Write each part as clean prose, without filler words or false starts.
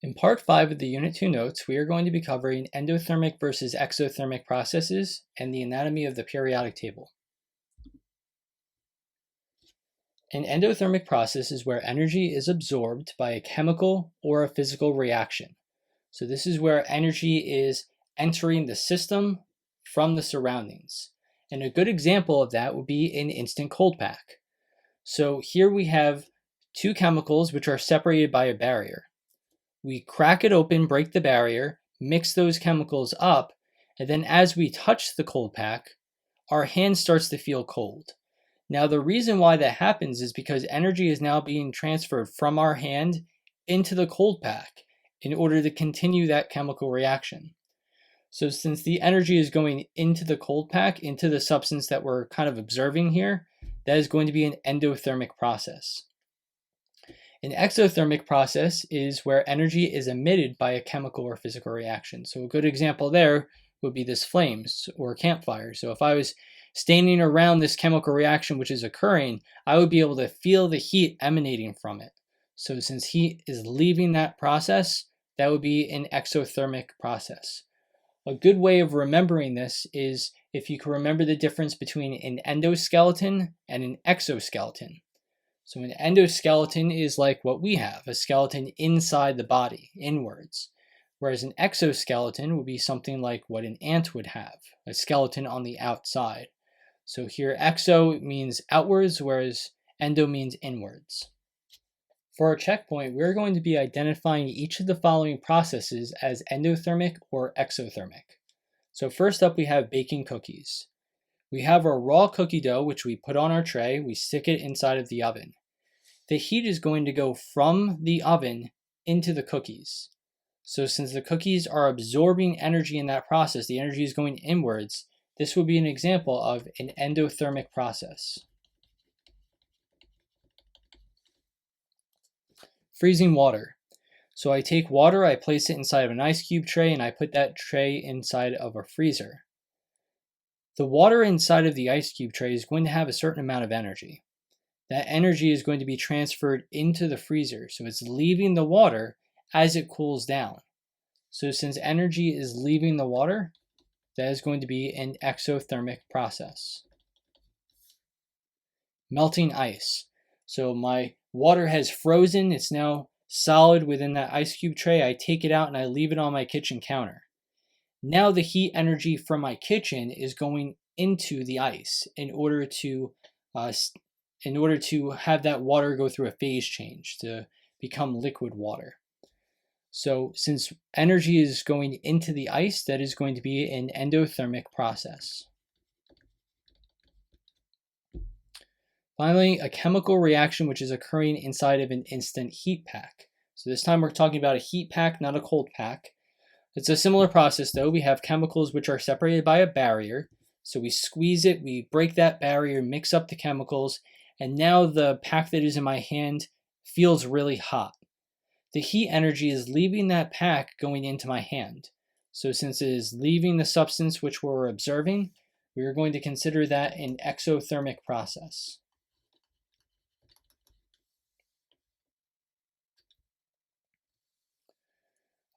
In part 5 of the Unit 2 notes, we are going to be covering endothermic versus exothermic processes and the anatomy of the periodic table. An endothermic process is where energy is absorbed by a chemical or a physical reaction. So this is where energy is entering the system from the surroundings. And a good example of that would be an instant cold pack. So here we have two chemicals which are separated by a barrier. We crack it open, break the barrier, mix those chemicals up, and then as we touch the cold pack, our hand starts to feel cold. Now the reason why that happens is because energy is now being transferred from our hand into the cold pack in order to continue that chemical reaction. So since the energy is going into the cold pack, into the substance that we're kind of observing here, that is going to be an endothermic process. An exothermic process is where energy is emitted by a chemical or physical reaction. So a good example there would be this flames or campfire. So if I was standing around this chemical reaction which is occurring, I would be able to feel the heat emanating from it. So since heat is leaving that process, that would be an exothermic process. A good way of remembering this is if you can remember the difference between an endoskeleton and an exoskeleton. So an endoskeleton is like what we have, a skeleton inside the body, inwards. Whereas an exoskeleton would be something like what an ant would have, a skeleton on the outside. So here exo means outwards, whereas endo means inwards. For our checkpoint, we're going to be identifying each of the following processes as endothermic or exothermic. So first up we have baking cookies. We have our raw cookie dough, which we put on our tray, we stick it inside of the oven. The heat is going to go from the oven into the cookies. So since the cookies are absorbing energy in that process, the energy is going inwards, this would be an example of an endothermic process. Freezing water. So I take water, I place it inside of an ice cube tray, and I put that tray inside of a freezer. The water inside of the ice cube tray is going to have a certain amount of energy. That energy is going to be transferred into the freezer, so it's leaving the water as it cools down. So since energy is leaving the water, that is going to be an exothermic process. Melting ice. So my water has frozen, it's now solid within that ice cube tray. I take it out and I leave it on my kitchen counter. Now the heat energy from my kitchen is going into the ice in order to have that water go through a phase change to become liquid water. So since energy is going into the ice, that is going to be an endothermic process. Finally, a chemical reaction which is occurring inside of an instant heat pack. So this time we're talking about a heat pack, not a cold pack. It's a similar process though. We have chemicals which are separated by a barrier. So we squeeze it, we break that barrier, mix up the chemicals, and now the pack that is in my hand feels really hot. The heat energy is leaving that pack going into my hand. So since it is leaving the substance which we're observing, we are going to consider that an exothermic process.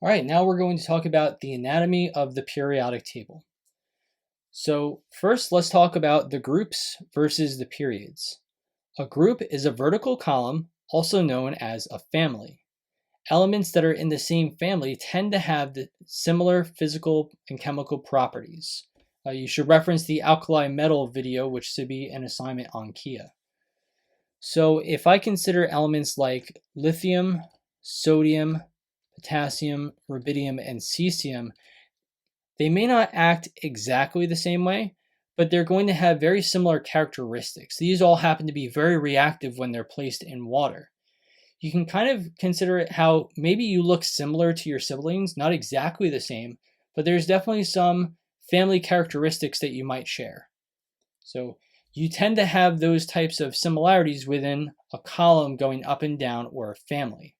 All right, now we're going to talk about the anatomy of the periodic table. So first, let's talk about the groups versus the periods. A group is a vertical column, also known as a family. Elements that are in the same family tend to have the similar physical and chemical properties. You should reference the alkali metal video, which should be an assignment on Kia. So if I consider elements like lithium, sodium, potassium, rubidium, and cesium, they may not act exactly the same way, but they're going to have very similar characteristics. These all happen to be very reactive when they're placed in water. You can kind of consider it how maybe you look similar to your siblings, not exactly the same, but there's definitely some family characteristics that you might share. So you tend to have those types of similarities within a column going up and down or a family.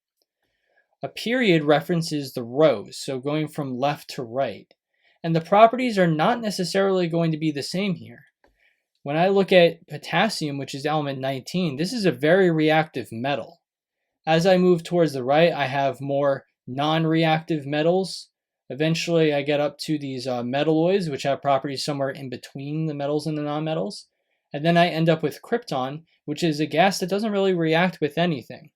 A period references the rows, so going from left to right. And the properties are not necessarily going to be the same here. When I look at potassium, which is element 19, this is a very reactive metal. As I move towards the right, I have more non-reactive metals. Eventually, I get up to these metalloids, which have properties somewhere in between the metals and the nonmetals. And then I end up with krypton, which is a gas that doesn't really react with anything.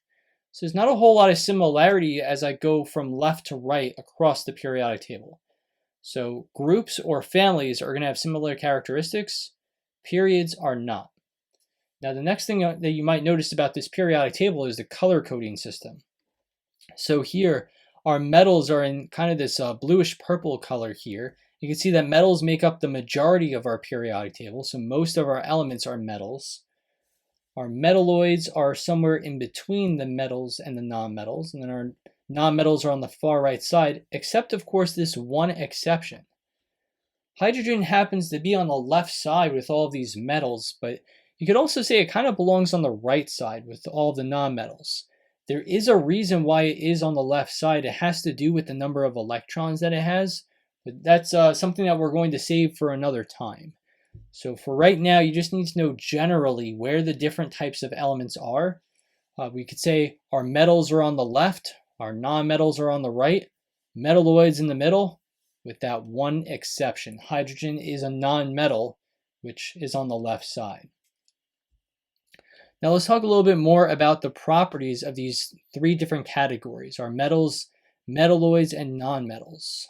So there's not a whole lot of similarity as I go from left to right across the periodic table. So groups or families are going to have similar characteristics. Periods are not. Now, the next thing that you might notice about this periodic table is the color coding system. So here, our metals are in kind of this bluish purple color here. You can see that metals make up the majority of our periodic table, so most of our elements are metals. Our metalloids are somewhere in between the metals and the nonmetals, and then our nonmetals are on the far right side, except of course this one exception. Hydrogen happens to be on the left side with all of these metals, but you could also say it kind of belongs on the right side with all of the nonmetals. There is a reason why it is on the left side. It has to do with the number of electrons that it has, but that's something that we're going to save for another time. So for right now, you just need to know generally where the different types of elements are. We could say our metals are on the left, our nonmetals are on the right, metalloids in the middle, with that one exception. Hydrogen is a nonmetal, which is on the left side. Now let's talk a little bit more about the properties of these three different categories, our metals, metalloids, and nonmetals.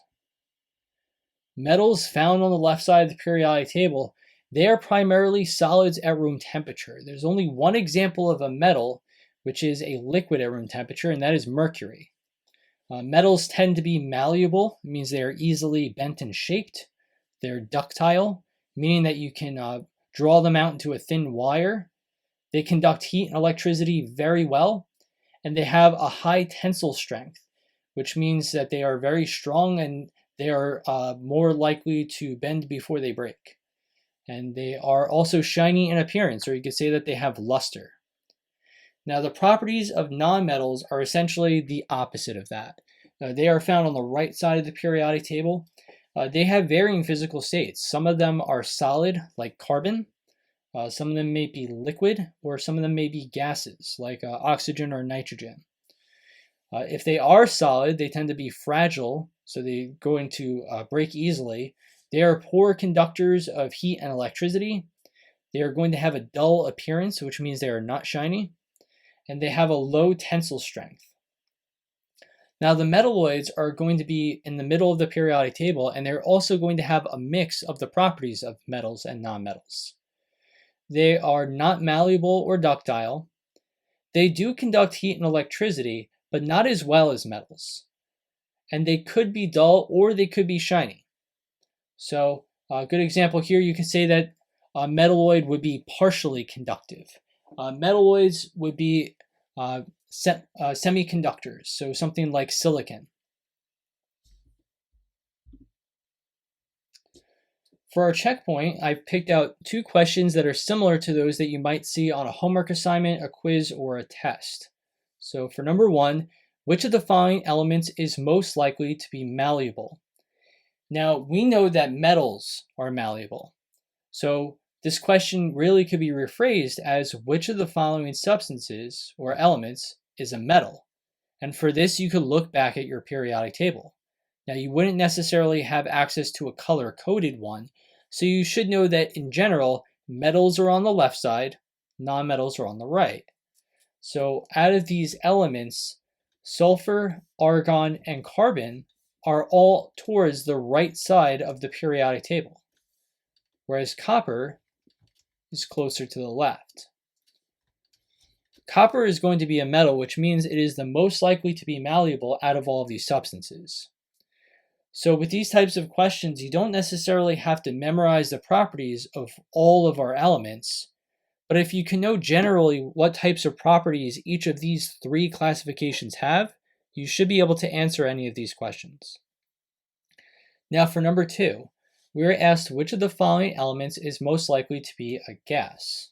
Metals found on the left side of the periodic table, they are primarily solids at room temperature. There's only one example of a metal, which is a liquid at room temperature, and that is mercury. Metals tend to be malleable. It means they are easily bent and shaped. They're ductile, meaning that you can draw them out into a thin wire. They conduct heat and electricity very well, and they have a high tensile strength, which means that they are very strong and they are more likely to bend before they break. And they are also shiny in appearance, or you could say that they have luster. Now, the properties of nonmetals are essentially the opposite of that. They are found on the right side of the periodic table. They have varying physical states. Some of them are solid, like carbon. Some of them may be liquid, or some of them may be gases, like oxygen or nitrogen. If they are solid, they tend to be fragile, so they're going to break easily. They are poor conductors of heat and electricity. They are going to have a dull appearance, which means they are not shiny. And they have a low tensile strength. Now, the metalloids are going to be in the middle of the periodic table, and they're also going to have a mix of the properties of metals and nonmetals. They are not malleable or ductile. They do conduct heat and electricity, but not as well as metals. And they could be dull or they could be shiny. So a good example here, you could say that a metalloid would be partially conductive. Metalloids would be semiconductors, so something like silicon. For our checkpoint, I've picked out two questions that are similar to those that you might see on a homework assignment, a quiz, or a test. So for number one, which of the following elements is most likely to be malleable? Now, we know that metals are malleable. So this question really could be rephrased as which of the following substances or elements is a metal? And for this, you could look back at your periodic table. Now, you wouldn't necessarily have access to a color-coded one, so you should know that in general, metals are on the left side, nonmetals are on the right. So out of these elements, sulfur, argon, and carbon are all towards the right side of the periodic table, whereas copper is closer to the left. Copper is going to be a metal, which means it is the most likely to be malleable out of all of these substances. So with these types of questions, you don't necessarily have to memorize the properties of all of our elements, but if you can know generally what types of properties each of these three classifications have, you should be able to answer any of these questions. Now for number two, we are asked which of the following elements is most likely to be a gas.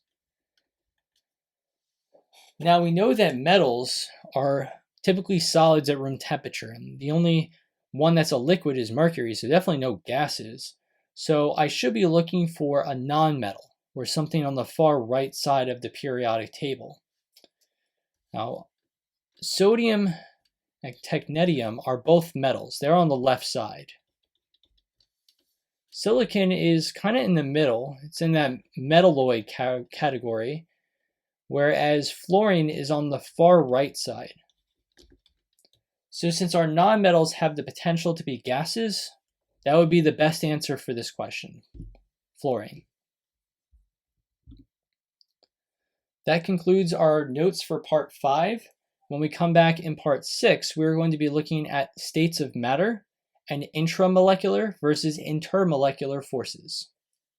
Now we know that metals are typically solids at room temperature, and the only one that's a liquid is mercury, so definitely no gases. So I should be looking for a nonmetal, or something on the far right side of the periodic table. Now, sodium and technetium are both metals. They're on the left side. Silicon is kind of in the middle. It's in that metalloid category, whereas fluorine is on the far right side. So since our nonmetals have the potential to be gases, that would be the best answer for this question, fluorine. That concludes our notes for part 5. When we come back in part 6, we're going to be looking at states of matter and intramolecular versus intermolecular forces.